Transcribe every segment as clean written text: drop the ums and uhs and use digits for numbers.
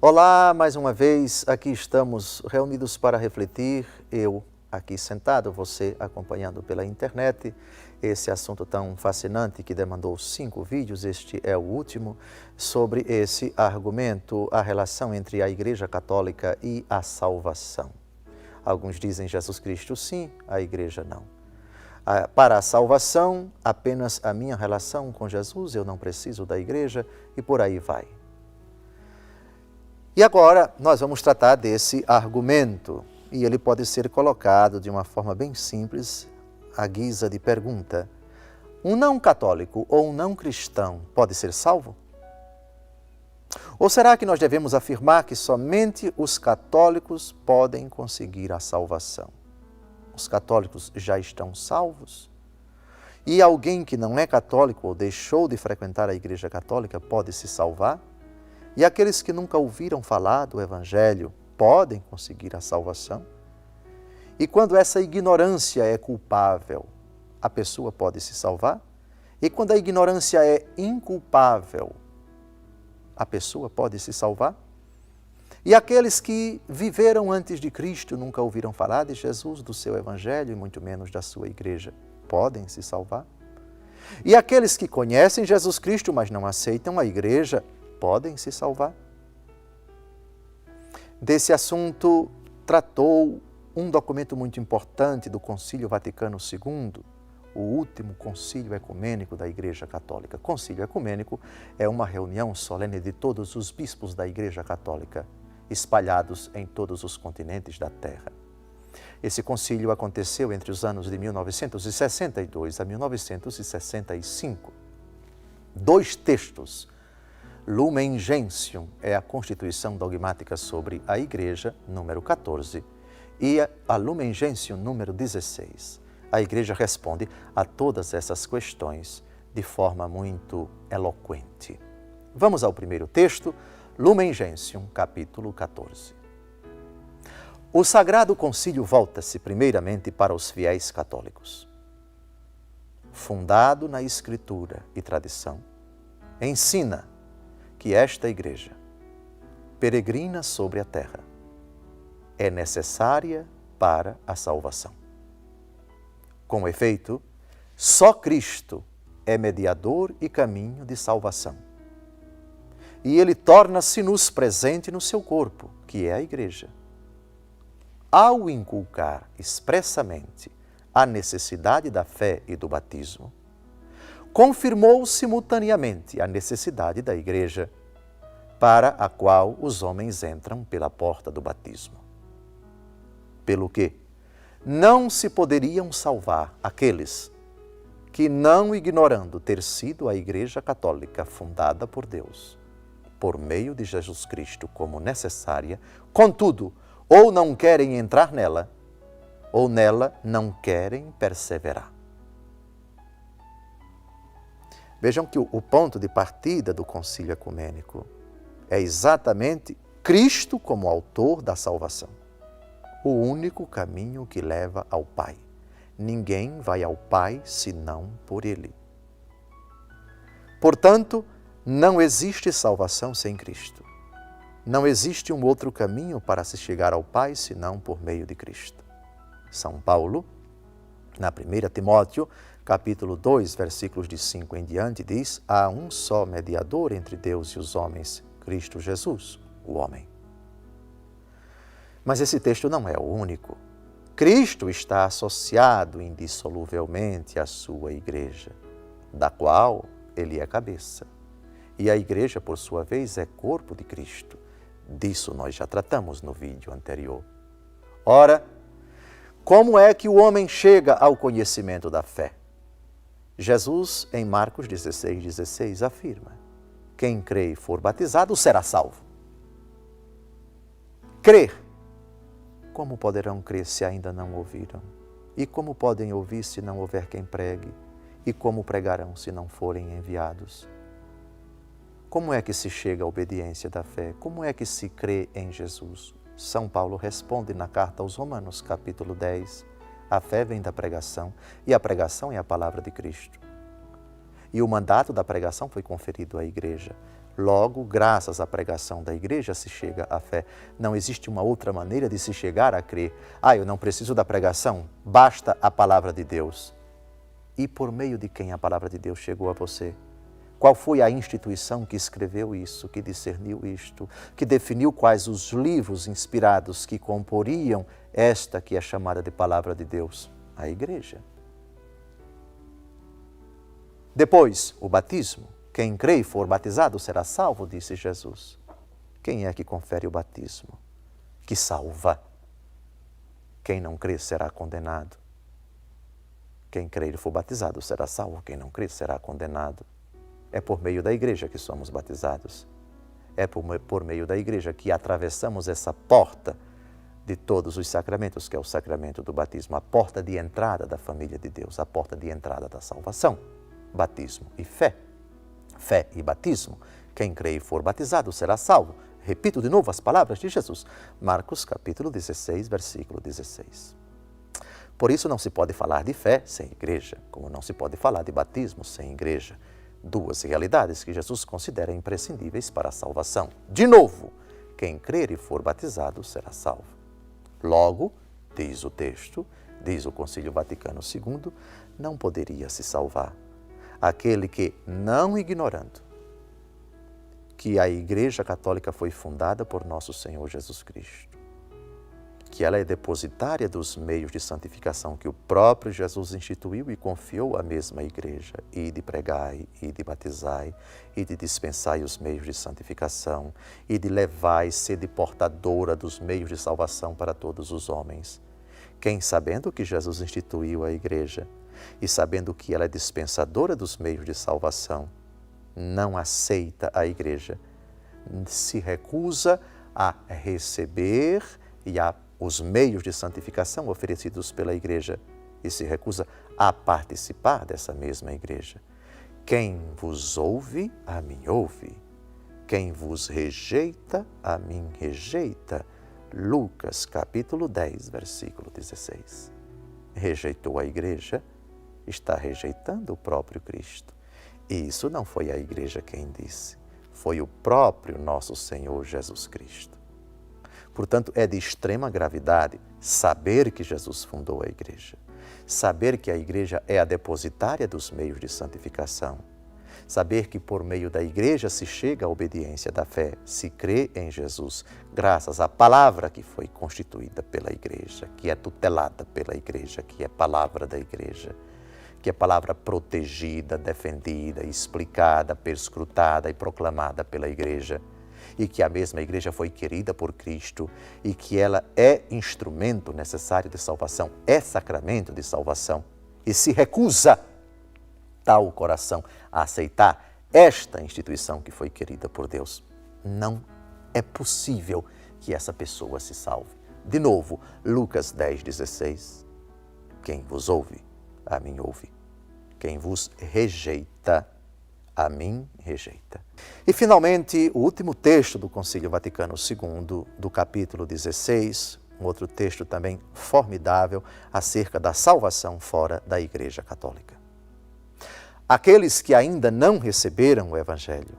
Olá, mais uma vez, aqui estamos reunidos para refletir, eu aqui sentado, você acompanhando pela internet, esse assunto tão fascinante que demandou 5 vídeos, este é o último, sobre esse argumento, a relação entre a Igreja Católica e a salvação. Alguns dizem Jesus Cristo sim, a Igreja não. Para a salvação, apenas a minha relação com Jesus, eu não preciso da Igreja e por aí vai. E agora nós vamos tratar desse argumento e ele pode ser colocado de uma forma bem simples, à guisa de pergunta. Um não católico ou um não cristão pode ser salvo? Ou será que nós devemos afirmar que somente os católicos podem conseguir a salvação? Os católicos já estão salvos? E alguém que não é católico ou deixou de frequentar a Igreja Católica pode se salvar? E aqueles que nunca ouviram falar do Evangelho podem conseguir a salvação? E quando essa ignorância é culpável, a pessoa pode se salvar? E quando a ignorância é inculpável, a pessoa pode se salvar? E aqueles que viveram antes de Cristo, nunca ouviram falar de Jesus, do seu Evangelho e muito menos da sua Igreja, podem se salvar? E aqueles que conhecem Jesus Cristo, mas não aceitam a Igreja, podem se salvar? Desse assunto tratou um documento muito importante do Concílio Vaticano II, o último concílio ecumênico da Igreja Católica. Concílio ecumênico é uma reunião solene de todos os bispos da Igreja Católica, espalhados em todos os continentes da Terra. Esse concílio aconteceu entre os anos de 1962 a 1965. 2 textos. Lumen Gentium é a Constituição Dogmática sobre a Igreja, número 14, e a Lumen Gentium, número 16. A Igreja responde a todas essas questões de forma muito eloquente. Vamos ao primeiro texto, Lumen Gentium, capítulo 14. O Sagrado Concílio volta-se primeiramente para os fiéis católicos. Fundado na Escritura e tradição, ensina que esta Igreja, peregrina sobre a terra, é necessária para a salvação. Com efeito, só Cristo é mediador e caminho de salvação. E Ele torna-se-nos presente no seu corpo, que é a Igreja. Ao inculcar expressamente a necessidade da fé e do batismo, confirmou simultaneamente a necessidade da Igreja, para a qual os homens entram pela porta do batismo. Pelo que não se poderiam salvar aqueles que, não ignorando ter sido a Igreja Católica fundada por Deus, por meio de Jesus Cristo como necessária, contudo, ou não querem entrar nela, ou nela não querem perseverar. Vejam que o ponto de partida do concílio ecumênico é exatamente Cristo como autor da salvação. O único caminho que leva ao Pai. Ninguém vai ao Pai senão por Ele. Portanto, não existe salvação sem Cristo. Não existe um outro caminho para se chegar ao Pai senão por meio de Cristo. São Paulo, na 1 Timóteo, capítulo 2, versículos de 5 em diante, diz: há um só mediador entre Deus e os homens, Cristo Jesus, o homem. Mas esse texto não é o único. Cristo está associado indissoluvelmente à sua Igreja, da qual Ele é cabeça. E a Igreja, por sua vez, é corpo de Cristo. Disso nós já tratamos no vídeo anterior. Ora, como é que o homem chega ao conhecimento da fé? Jesus, em Marcos 16:16, afirma: quem crê e for batizado será salvo. Crer. Como poderão crer se ainda não ouviram? E como podem ouvir se não houver quem pregue? E como pregarão se não forem enviados? Como é que se chega à obediência da fé? Como é que se crê em Jesus? São Paulo responde na carta aos Romanos, capítulo 10, a fé vem da pregação e a pregação é a palavra de Cristo. E o mandato da pregação foi conferido à Igreja. Logo, graças à pregação da igreja, se chega à fé. Não existe uma outra maneira de se chegar a crer. Eu não preciso da pregação, basta a palavra de Deus. E por meio de quem a palavra de Deus chegou a você? Qual foi a instituição que escreveu isso, que discerniu isto, que definiu quais os livros inspirados que comporiam esta que é chamada de palavra de Deus? A igreja. Depois, o batismo. Quem crê e for batizado será salvo, disse Jesus. Quem é que confere o batismo? Que salva. Quem não crê será condenado. Quem crê e for batizado será salvo, quem não crê será condenado. É por meio da igreja que somos batizados. É por meio da igreja que atravessamos essa porta de todos os sacramentos, que é o sacramento do batismo, a porta de entrada da família de Deus, a porta de entrada da salvação. Batismo e fé. Fé e batismo. Quem crê e for batizado será salvo. Repito de novo as palavras de Jesus. Marcos capítulo 16, versículo 16. Por isso não se pode falar de fé sem igreja, como não se pode falar de batismo sem igreja. Duas realidades que Jesus considera imprescindíveis para a salvação. De novo, quem crer e for batizado será salvo. Logo, diz o texto, diz o Concílio Vaticano II, não poderia se salvar aquele que, não ignorando que a Igreja Católica foi fundada por nosso Senhor Jesus Cristo, que ela é depositária dos meios de santificação que o próprio Jesus instituiu e confiou à mesma Igreja, e de pregai, e de batizai, e de dispensai os meios de santificação, e de levai, sede portadora dos meios de salvação para todos os homens. Quem, sabendo que Jesus instituiu a Igreja, e sabendo que ela é dispensadora dos meios de salvação, não aceita a Igreja, se recusa a receber os meios de santificação oferecidos pela Igreja e se recusa a participar dessa mesma Igreja. Quem vos ouve, a mim ouve. Quem vos rejeita, a mim rejeita. Lucas capítulo 10, versículo 16. Rejeitou a Igreja, está rejeitando o próprio Cristo. E isso não foi a Igreja quem disse, foi o próprio nosso Senhor Jesus Cristo. Portanto, é de extrema gravidade saber que Jesus fundou a Igreja, saber que a Igreja é a depositária dos meios de santificação, saber que por meio da Igreja se chega à obediência da fé, se crê em Jesus, graças à palavra que foi constituída pela Igreja, que é tutelada pela Igreja, que é palavra da Igreja, que é palavra protegida, defendida, explicada, perscrutada e proclamada pela Igreja, e que a mesma Igreja foi querida por Cristo e que ela é instrumento necessário de salvação, é sacramento de salvação, e se recusa tal coração a aceitar esta instituição que foi querida por Deus, não é possível que essa pessoa se salve. De novo, Lucas 10, 16. Quem vos ouve, a mim ouve. Quem vos rejeita, a mim rejeita. E, finalmente, o último texto do Concílio Vaticano II, do capítulo 16, um outro texto também formidável acerca da salvação fora da Igreja Católica. Aqueles que ainda não receberam o Evangelho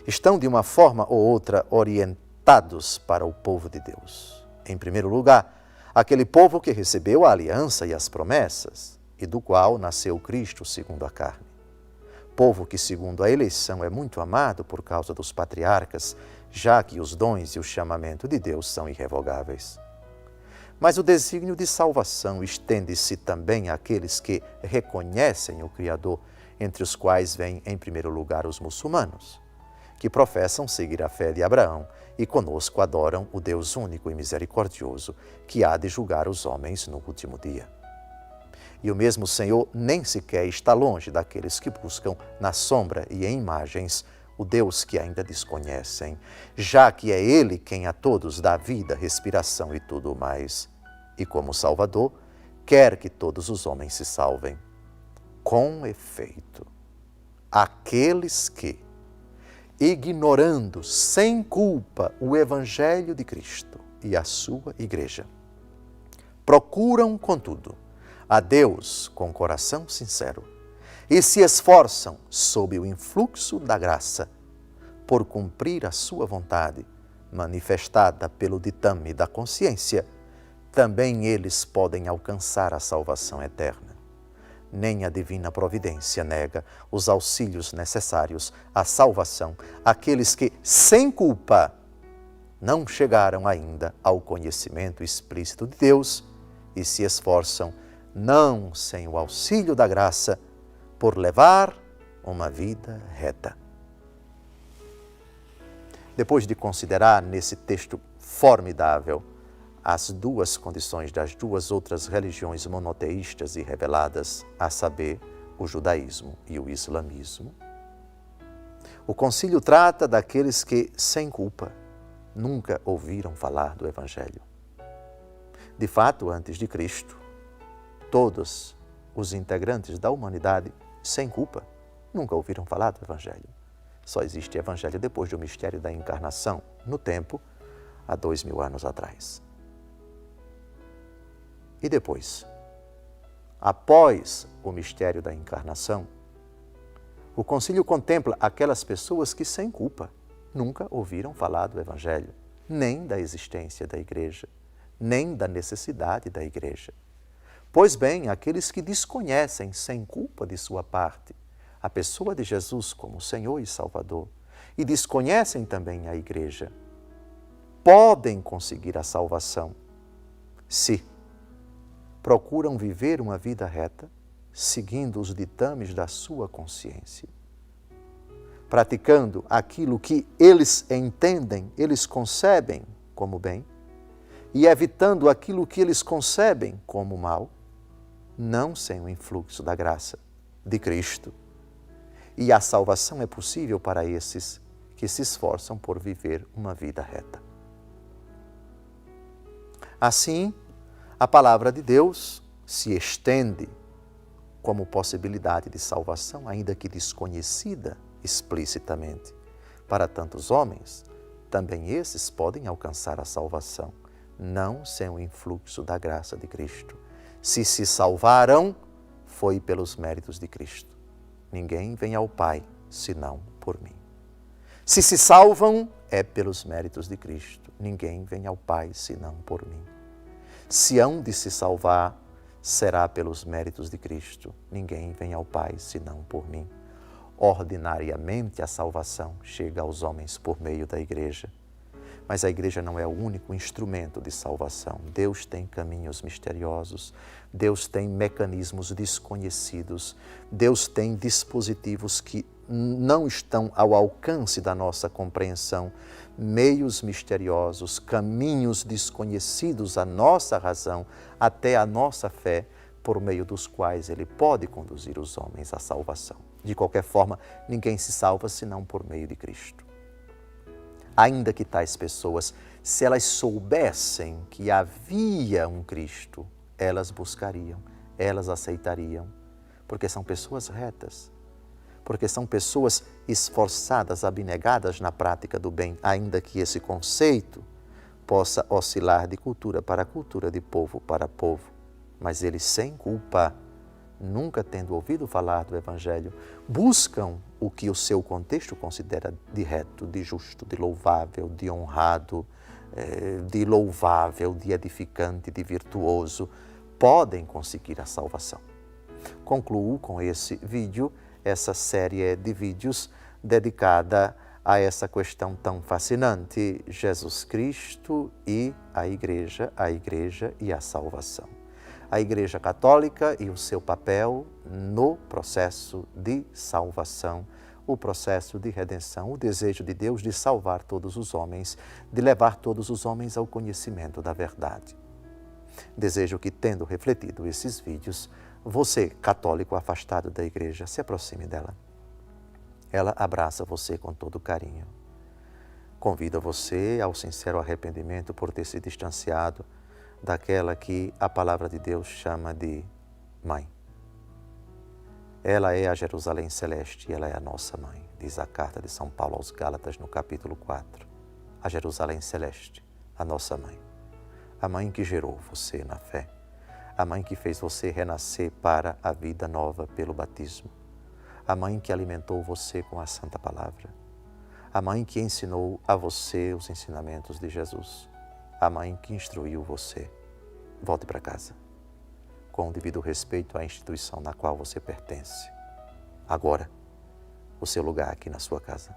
estão, de uma forma ou outra, orientados para o povo de Deus. Em primeiro lugar, aquele povo que recebeu a aliança e as promessas, e do qual nasceu Cristo segundo a carne. Povo que, segundo a eleição, é muito amado por causa dos patriarcas, já que os dons e o chamamento de Deus são irrevogáveis. Mas o desígnio de salvação estende-se também àqueles que reconhecem o Criador, entre os quais vêm, em primeiro lugar, os muçulmanos, que professam seguir a fé de Abraão e conosco adoram o Deus único e misericordioso, que há de julgar os homens no último dia. E o mesmo Senhor nem sequer está longe daqueles que buscam na sombra e em imagens o Deus que ainda desconhecem, já que é Ele quem a todos dá vida, respiração e tudo mais. E como Salvador, quer que todos os homens se salvem. Com efeito, aqueles que, ignorando sem culpa o Evangelho de Cristo e a sua Igreja, procuram, contudo, a Deus com coração sincero e se esforçam sob o influxo da graça, por cumprir a sua vontade, manifestada pelo ditame da consciência, também eles podem alcançar a salvação eterna. Nem a divina providência nega os auxílios necessários à salvação àqueles que, sem culpa, não chegaram ainda ao conhecimento explícito de Deus e se esforçam, não sem o auxílio da graça, por levar uma vida reta. Depois de considerar nesse texto formidável as duas condições das duas outras religiões monoteístas e reveladas, a saber, o judaísmo e o islamismo, o concílio trata daqueles que, sem culpa, nunca ouviram falar do Evangelho. De fato, antes de Cristo, todos os integrantes da humanidade, sem culpa, nunca ouviram falar do Evangelho. Só existe Evangelho depois do mistério da encarnação, no tempo, há 2000 anos atrás. E depois, após o mistério da encarnação, o concílio contempla aquelas pessoas que, sem culpa, nunca ouviram falar do Evangelho, nem da existência da Igreja, nem da necessidade da Igreja. Pois bem, aqueles que desconhecem, sem culpa de sua parte, a pessoa de Jesus como Senhor e Salvador, e desconhecem também a Igreja, podem conseguir a salvação se procuram viver uma vida reta, seguindo os ditames da sua consciência, praticando aquilo que eles entendem, eles concebem como bem, e evitando aquilo que eles concebem como mal, não sem o influxo da graça de Cristo. E a salvação é possível para esses que se esforçam por viver uma vida reta. Assim, a palavra de Deus se estende como possibilidade de salvação, ainda que desconhecida explicitamente. Para tantos homens, também esses podem alcançar a salvação, não sem o influxo da graça de Cristo. Se salvaram, foi pelos méritos de Cristo. Ninguém vem ao Pai, senão por mim. Se salvam, é pelos méritos de Cristo. Ninguém vem ao Pai, senão por mim. Se hão de se salvar, será pelos méritos de Cristo. Ninguém vem ao Pai, senão por mim. Ordinariamente, a salvação chega aos homens por meio da Igreja. Mas a Igreja não é o único instrumento de salvação. Deus tem caminhos misteriosos, Deus tem mecanismos desconhecidos, Deus tem dispositivos que não estão ao alcance da nossa compreensão, meios misteriosos, caminhos desconhecidos à nossa razão, até à nossa fé, por meio dos quais Ele pode conduzir os homens à salvação. De qualquer forma, ninguém se salva senão por meio de Cristo. Ainda que tais pessoas, se elas soubessem que havia um Cristo, elas buscariam, elas aceitariam, porque são pessoas retas, porque são pessoas esforçadas, abnegadas na prática do bem, ainda que esse conceito possa oscilar de cultura para cultura, de povo para povo. Mas eles, sem culpa, nunca tendo ouvido falar do Evangelho, buscam o que o seu contexto considera de reto, de justo, de louvável, de honrado, de louvável, de edificante, de virtuoso, podem conseguir a salvação. Concluo com esse vídeo, essa série de vídeos dedicada a essa questão tão fascinante, Jesus Cristo e a Igreja e a salvação. A Igreja Católica e o seu papel no processo de salvação, o processo de redenção, o desejo de Deus de salvar todos os homens, de levar todos os homens ao conhecimento da verdade. Desejo que, tendo refletido esses vídeos, você, católico afastado da Igreja, se aproxime dela. Ela abraça você com todo carinho. Convida você ao sincero arrependimento por ter se distanciado daquela que a palavra de Deus chama de mãe. Ela é a Jerusalém Celeste e ela é a nossa mãe, diz a carta de São Paulo aos Gálatas no capítulo 4. A Jerusalém Celeste, a nossa mãe. A mãe que gerou você na fé. A mãe que fez você renascer para a vida nova pelo batismo. A mãe que alimentou você com a Santa Palavra. A mãe que ensinou a você os ensinamentos de Jesus. A mãe que instruiu você. Volte para casa, com o devido respeito à instituição na qual você pertence. Agora, o seu lugar aqui na sua casa.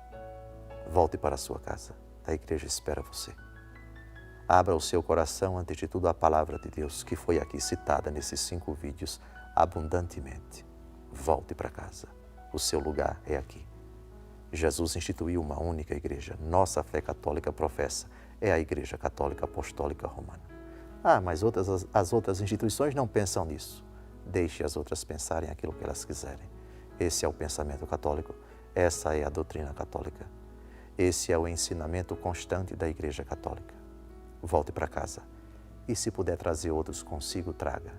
Volte para a sua casa. A igreja espera você. Abra o seu coração, antes de tudo, à palavra de Deus, que foi aqui citada nesses 5 vídeos abundantemente. Volte para casa. O seu lugar é aqui. Jesus instituiu uma única igreja. Nossa fé católica professa. É a Igreja Católica Apostólica Romana. Mas as outras instituições não pensam nisso. Deixe as outras pensarem aquilo que elas quiserem. Esse é o pensamento católico. Essa é a doutrina católica. Esse é o ensinamento constante da Igreja Católica. Volte para casa. E se puder trazer outros consigo, traga.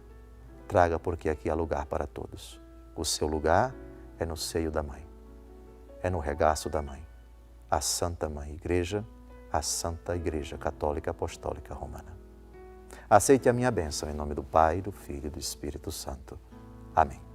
Traga, porque aqui há lugar para todos. O seu lugar é no seio da mãe. É no regaço da mãe. A Santa Mãe Igreja, a Santa Igreja Católica Apostólica Romana. Aceite a minha bênção em nome do Pai, do Filho e do Espírito Santo. Amém.